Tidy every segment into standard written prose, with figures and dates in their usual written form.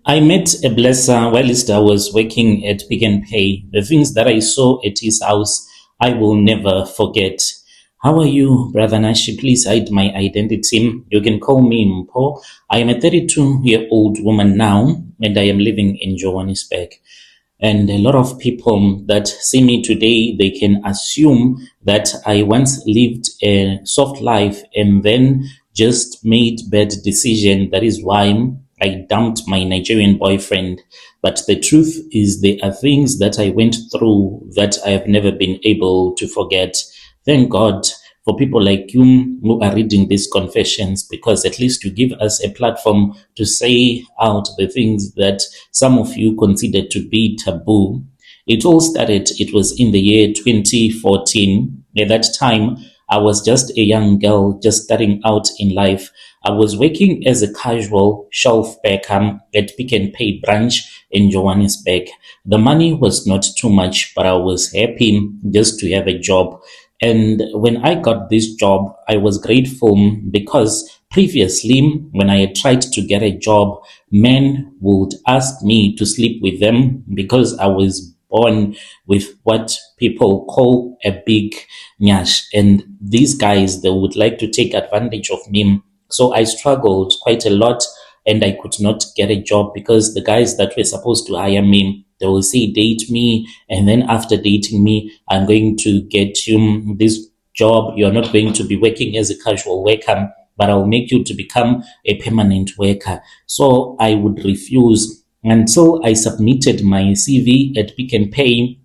I met a blesser whilst I was working at Pick and Pay. The things that I saw at his house, I will never forget. How are you, Brother Nashi? Please hide my identity. You can call me Mpo. I am a 32-year-old woman now, and I am living in Johannesburg. And a lot of people that see me today, they can assume that I once lived a soft life and then just made bad decision. That is why I dumped my Nigerian boyfriend. But the truth is there are things that I went through that I have never been able to forget. Thank God for people like you who are reading these confessions, because at least you give us a platform to say out the things that some of you consider to be taboo. It all started, it was in the year 2014. At that time, I was just a young girl, just starting out in life. I was working as a casual shelf packer at Pick and Pay branch in Johannesburg. The money was not too much, but I was happy just to have a job. And when I got this job, I was grateful because previously, when I had tried to get a job, men would ask me to sleep with them because I was born with what people call a big nyash. And these guys, they would like to take advantage of me. So I struggled quite a lot and I could not get a job because the guys that were supposed to hire me, they will say, date me. And then after dating me, I'm going to get you this job. You're not going to be working as a casual worker, but I'll make you to become a permanent worker. So I would refuse until I submitted my CV at Pick and Pay.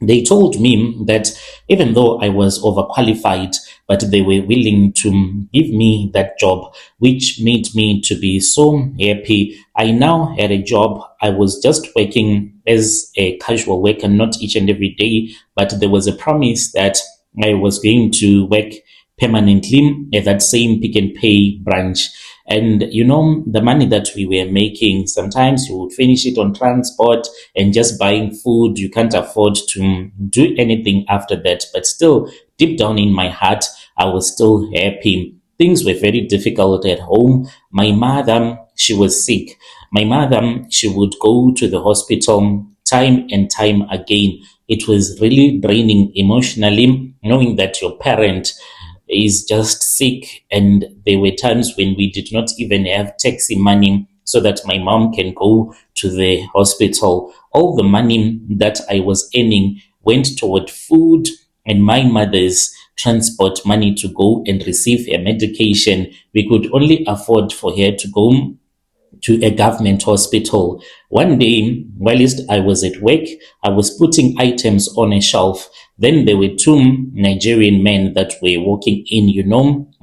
They told me that even though I was overqualified, but they were willing to give me that job, which made me to be so happy. I now had a job. I was just working as a casual worker, not each and every day, but there was a promise that I was going to work permanently at that same Pick and Pay branch. And the money that we were making, sometimes you would finish it on transport and just buying food. You can't afford to do anything after that. But still, deep down in my heart, I was still happy. Things were very difficult at home. My mother, she was sick. My mother, she would go to the hospital time and time again. It was really draining emotionally, knowing that your parent is just sick, and there were times when we did not even have taxi money so that my mom can go to the hospital. All the money that I was earning went toward food and my mother's transport money to go and receive her medication. We could only afford for her to go to a government hospital. One day, whilst I was at work, I was putting items on a shelf. Then there were two Nigerian men that were walking in.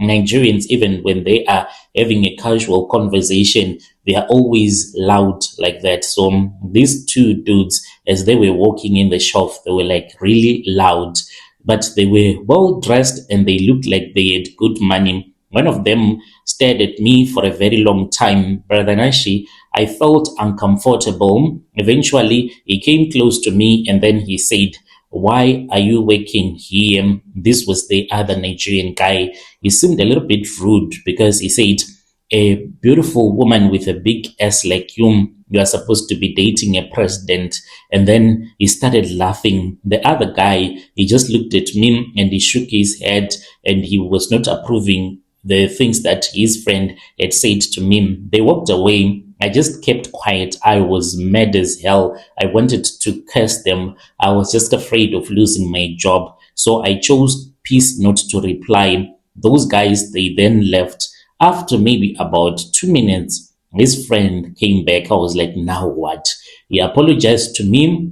Nigerians, even when they are having a casual conversation, they are always loud like that. So these two dudes, as they were walking in the shelf, they were like really loud, but they were well dressed and they looked like they had good money. One of them stared at me for a very long time. Brother Nashi, I felt uncomfortable. Eventually, he came close to me and then he said, "Why are you working here?" This was the other Nigerian guy. He seemed a little bit rude because he said, "A beautiful woman with a big ass like you are supposed to be dating a president." And then he started laughing. The other guy, he just looked at me and he shook his head and he was not approving the things that his friend had said to me. They walked away. I just kept quiet. I was mad as hell. I wanted to curse them. I was just afraid of losing my job. So I chose peace not to reply. Those guys, they then left. After maybe about 2 minutes, his friend came back. I was like, now what? He apologized to me.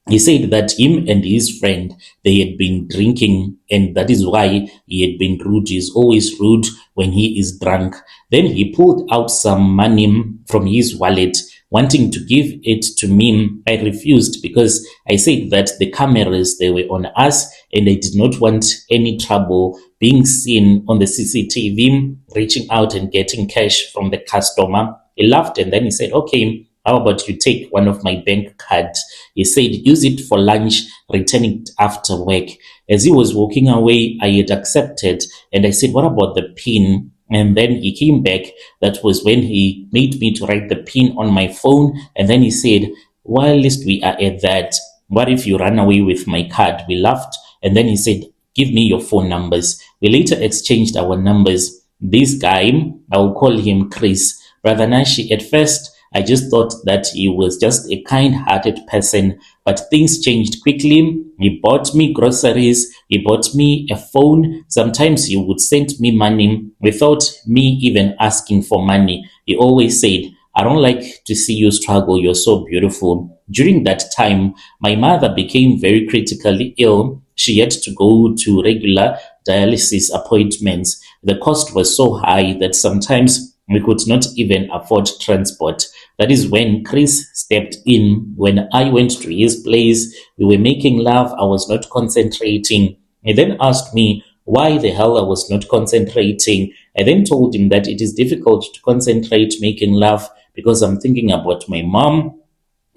He said that him and his friend, they had been drinking and that is why he had been rude. He's always rude when he is drunk. Then he pulled out some money from his wallet, wanting to give it to me. I refused because I said that the cameras, they were on us and I did not want any trouble being seen on the CCTV, reaching out and getting cash from the customer. He laughed and then he said, "Okay, how about you take one of my bank cards?" He said, "Use it for lunch, return it after work." As he was walking away, I had accepted and I said, "What about the PIN?" And then he came back. That was when he made me to write the pin on my phone. And then he said, while least we are at that, what if you run away with my card? We laughed. And then he said, give me your phone numbers. We later exchanged our numbers. This guy, I will call him Chris. Brother Nashi, at first, I just thought that he was just a kind-hearted person, but things changed quickly. He bought me groceries, he bought me a phone. Sometimes he would send me money without me even asking for money. He always said, I don't like to see you struggle. You're so beautiful. During that time, my mother became very critically ill. She had to go to regular dialysis appointments. The cost was so high that sometimes we could not even afford transport. That is when Chris stepped in. When I went to his place, we were making love. I was not concentrating. He then asked me why the hell I was not concentrating. I then told him that it is difficult to concentrate making love because I'm thinking about my mom.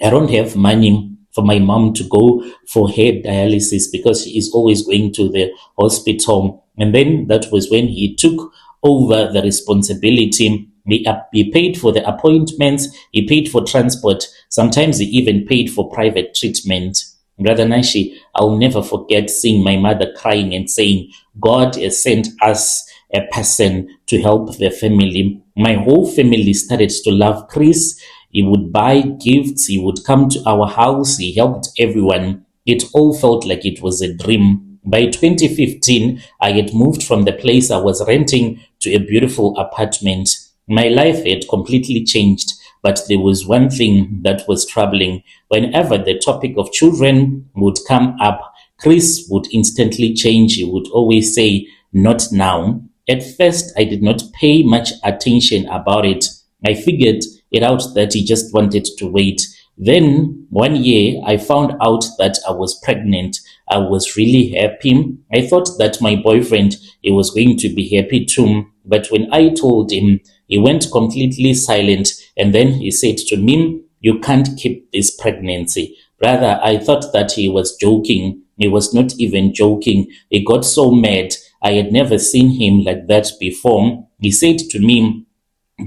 I don't have money for my mom to go for her dialysis because she is always going to the hospital. And then that was when he took over the responsibility. He paid for the appointments, he paid for transport, sometimes he even paid for private treatment. Brother Nashi, I'll never forget seeing my mother crying and saying, God has sent us a person to help the family. My whole family started to love Chris. He would buy gifts, he would come to our house, he helped everyone. It all felt like it was a dream. By 2015, I had moved from the place I was renting to a beautiful apartment. My life had completely changed, but there was one thing that was troubling. Whenever the topic of children would come up, Chris would instantly change. He would always say, not now. At first, I did not pay much attention about it. I figured it out that he just wanted to wait. Then one year I found out that I was pregnant. I was really happy. I thought that my boyfriend, he was going to be happy too. But when I told him, he went completely silent. And then he said to me, you can't keep this pregnancy. Brother, I thought that he was joking. He was not even joking. He got so mad. I had never seen him like that before. He said to me,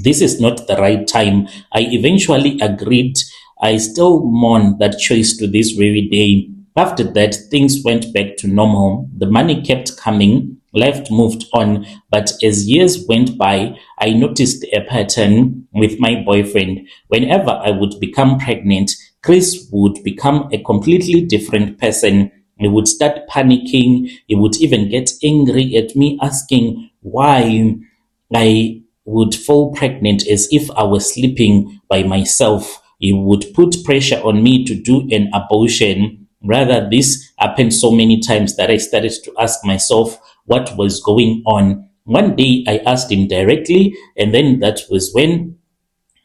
this is not the right time. I eventually agreed. I still mourn that choice to this very day. After that, things went back to normal. The money kept coming. Life moved on. But as years went by, I noticed a pattern with my boyfriend. Whenever I would become pregnant, Chris would become a completely different person. He would start panicking. He would even get angry at me, asking why I would fall pregnant as if I was sleeping by myself. He would put pressure on me to do an abortion. Rather, this happened so many times that I started to ask myself what was going on. One day I asked him directly, and then that was when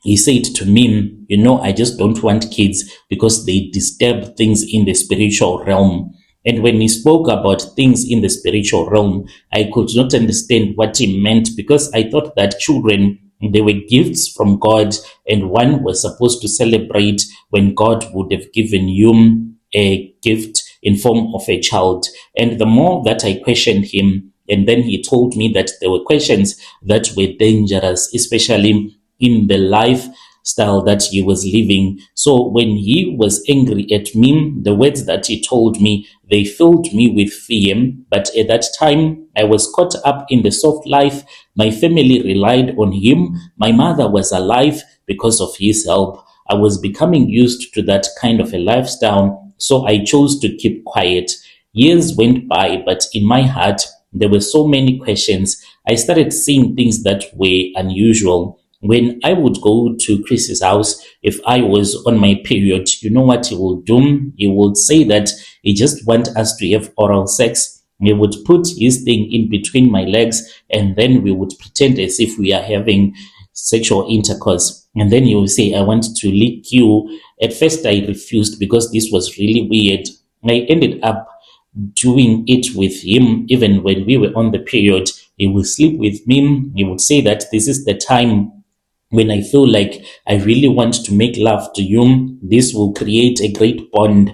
he said to me, I just don't want kids because they disturb things in the spiritual realm. And when he spoke about things in the spiritual realm, I could not understand what he meant because I thought that children, they were gifts from God, and one was supposed to celebrate when God would have given you a gift in form of a child. And the more that I questioned him, and then he told me that there were questions that were dangerous, especially in the lifestyle that he was living. So when he was angry at me, the words that he told me, they filled me with fear. But at that time, I was caught up in the soft life. My family relied on him. My mother was alive because of his help. I was becoming used to that kind of a lifestyle, so I chose to keep quiet. Years went by, but in my heart, there were so many questions. I started seeing things that were unusual. When I would go to Chris's house, if I was on my period, you know what he would do? He would say that he just want us to have oral sex. He would put his thing in between my legs, and then we would pretend as if we are having sexual intercourse. And then he would say, I want to lick you. At first, I refused because this was really weird. I ended up doing it with him even when we were on the period. He would sleep with me. He would say that this is the time when I feel like I really want to make love to you. This will create a great bond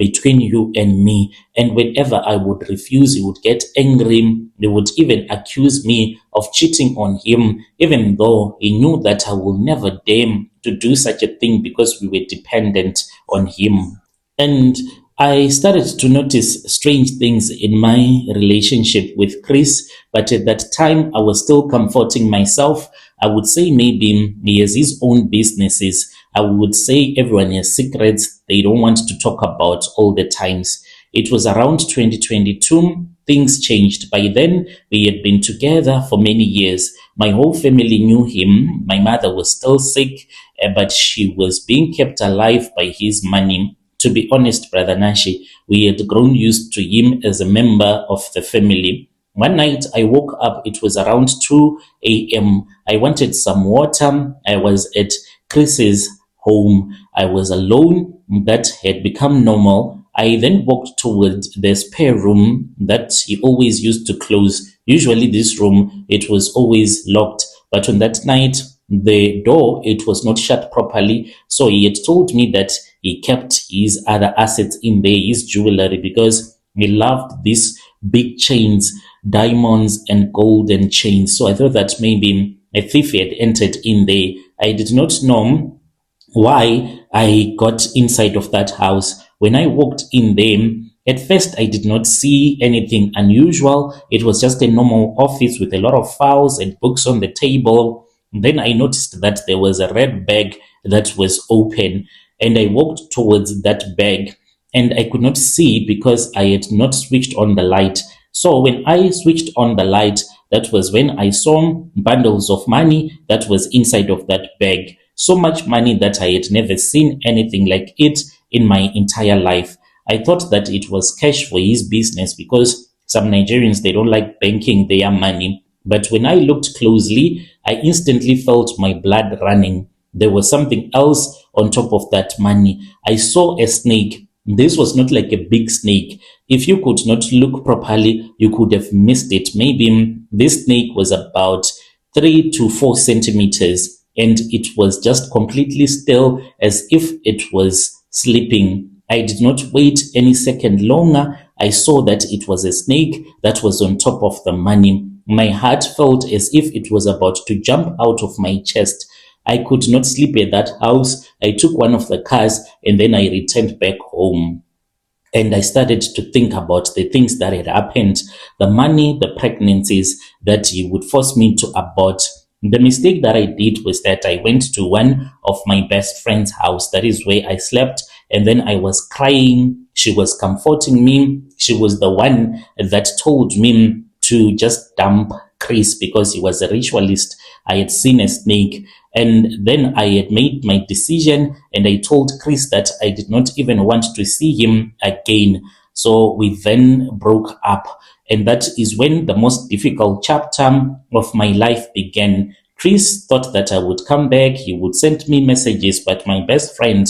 between you and me. And whenever I would refuse, he would get angry. They would even accuse me of cheating on him, even though he knew that I will never dare to do such a thing because we were dependent on him. And I started to notice strange things in my relationship with Chris, but at that time I was still comforting myself. I would say maybe he has his own businesses. I would say everyone has secrets they don't want to talk about all the times. It was around 2022, things changed. By then, we had been together for many years. My whole family knew him. My mother was still sick, but she was being kept alive by his money. To be honest, Brother Nashi, we had grown used to him as a member of the family. One night I woke up, it was around 2 a.m. I wanted some water. I was at Chris's home. I was alone. That had become normal. I then walked towards the spare room that he always used to close. Usually this room, it was always locked. But on that night, the door, it was not shut properly. So he had told me that he kept his other assets in there, his jewelry, because he loved these big chains, diamonds and golden chains. So I thought that maybe a thief had entered in there. I did not know why I got inside of that house. When I walked in there, at first I did not see anything unusual. It was just a normal office with a lot of files and books on the table. Then I noticed that there was a red bag that was open, and I walked towards that bag, and I could not see because I had not switched on the light. So when I switched on the light, that was when I saw bundles of money that was inside of that bag. So much money that I had never seen anything like it in my entire life. I thought that it was cash for his business because some Nigerians, they don't like banking their money. But when I looked closely, I instantly felt my blood running. There was something else on top of that money. I saw a snake. This was not like a big snake. If you could not look properly, you could have missed it. Maybe this snake was about 3 to 4 centimeters, and it was just completely still as if it was sleeping. I did not wait any second longer. I saw that it was a snake that was on top of the money. My heart felt as if it was about to jump out of my chest. I could not sleep at that house. I took one of the cars and then I returned back home. And I started to think about the things that had happened, the money, the pregnancies that he would force me to abort. The mistake that I did was that I went to one of my best friend's house. That is where I slept. And then I was crying. She was comforting me. She was the one that told me to just dump Chris because he was a ritualist. I had seen a snake. And then I had made my decision and I told Chris that I did not even want to see him again. So we then broke up. And that is when the most difficult chapter of my life began. Chris thought that I would come back. He would send me messages, but my best friend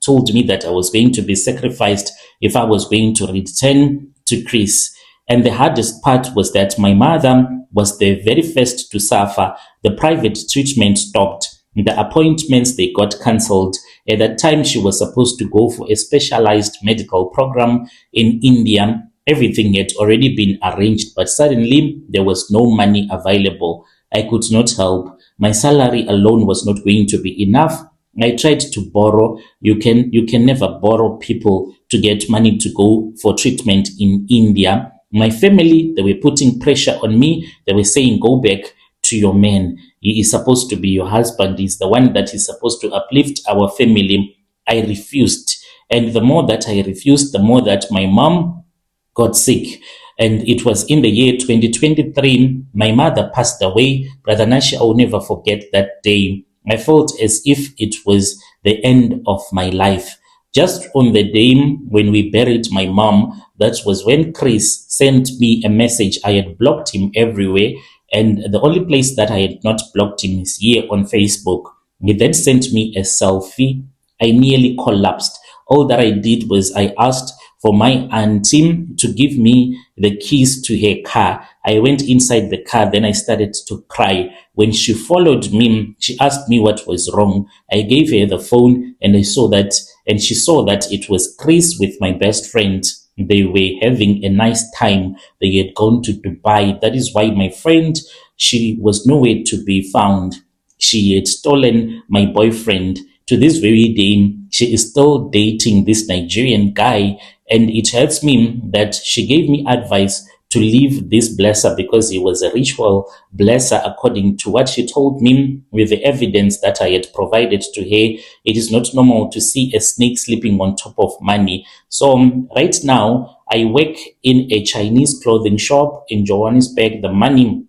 told me that I was going to be sacrificed if I was going to return to Chris. And the hardest part was that my mother was the very first to suffer. The private treatment stopped. The appointments, they got cancelled. At that time, she was supposed to go for a specialized medical program in India. Everything had already been arranged, but suddenly there was no money available. I could not help. My salary alone was not going to be enough. I tried to borrow. You can never borrow people to get money to go for treatment in India. My family, they were putting pressure on me. They were saying, go back to your man. He is supposed to be your husband. He's the one that is supposed to uplift our family. I refused. And the more that I refused, the more that my mom got sick. And it was in the year 2023, my mother passed away. Brother Nashi, I will never forget that day. I felt as if it was the end of my life. Just on the day when we buried my mom, that was when Chris sent me a message. I had blocked him everywhere, and the only place that I had not blocked him is here on Facebook. He then sent me a selfie. I nearly collapsed. All that I did was I asked for my auntie to give me the keys to her car. I went inside the car, then I started to cry. When she followed me, she asked me what was wrong. I gave her the phone, and she saw that it was Chris with my best friend. They were having a nice time. They had gone to Dubai. That is why my friend, she was nowhere to be found. She had stolen my boyfriend. To this very day, she is still dating this Nigerian guy. And it hurts me that she gave me advice to leave this blesser because he was a ritual blesser, according to what she told me with the evidence that I had provided to her. It is not normal to see a snake sleeping on top of money. So right now, I work in a Chinese clothing shop in Johannesburg. The money,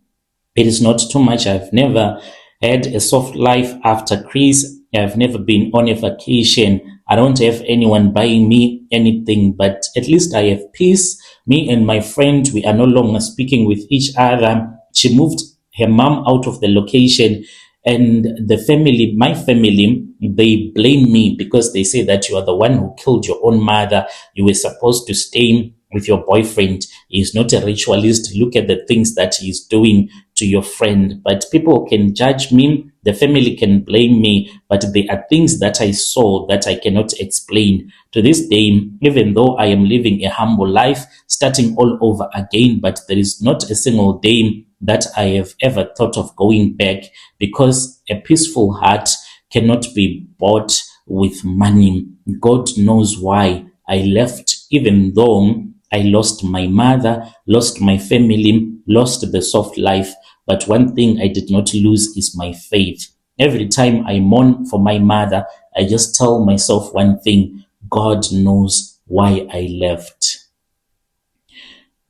it is not too much. I've never had a soft life after Chris. I've never been on a vacation. I don't have anyone buying me anything, but at least I have peace. Me and my friend, we are no longer speaking with each other. She moved her mom out of the location, and the family, my family, they blame me because they say that you are the one who killed your own mother. You were supposed to stay with your boyfriend. He's not a ritualist. Look at the things that he's doing to your friend. But people can judge me. The family can blame me. But there are things that I saw that I cannot explain. To this day, even though I am living a humble life, starting all over again, but there is not a single day that I have ever thought of going back, because a peaceful heart cannot be bought with money. God knows why I left, even though I lost my mother, lost my family, lost the soft life. But one thing I did not lose is my faith. Every time I mourn for my mother, I just tell myself one thing: God knows why I left.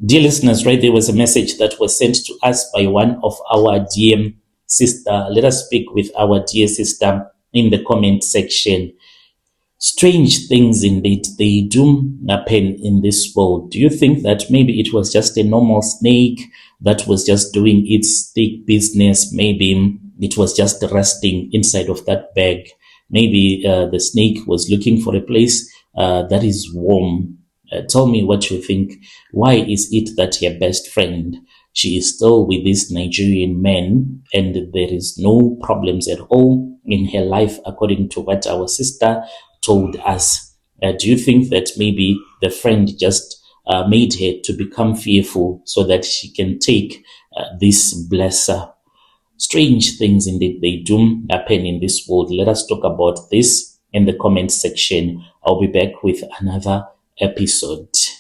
Dear listeners, right, there was a message that was sent to us by one of our dear sister. Let us speak with our dear sister in the comment section. Strange things indeed, they do happen in this world. Do you think that maybe it was just a normal snake that was just doing its snake business? Maybe it was just resting inside of that bag. Maybe the snake was looking for a place that is warm. Tell me what you think. Why is it that your best friend, she is still with this Nigerian man, and there is no problems at all in her life, according to what our sister told us? Do you think that maybe the friend just made her to become fearful so that she can take this blesser? Strange things indeed, they do happen in this world. Let us talk about this in the comment section. I'll be back with another episode.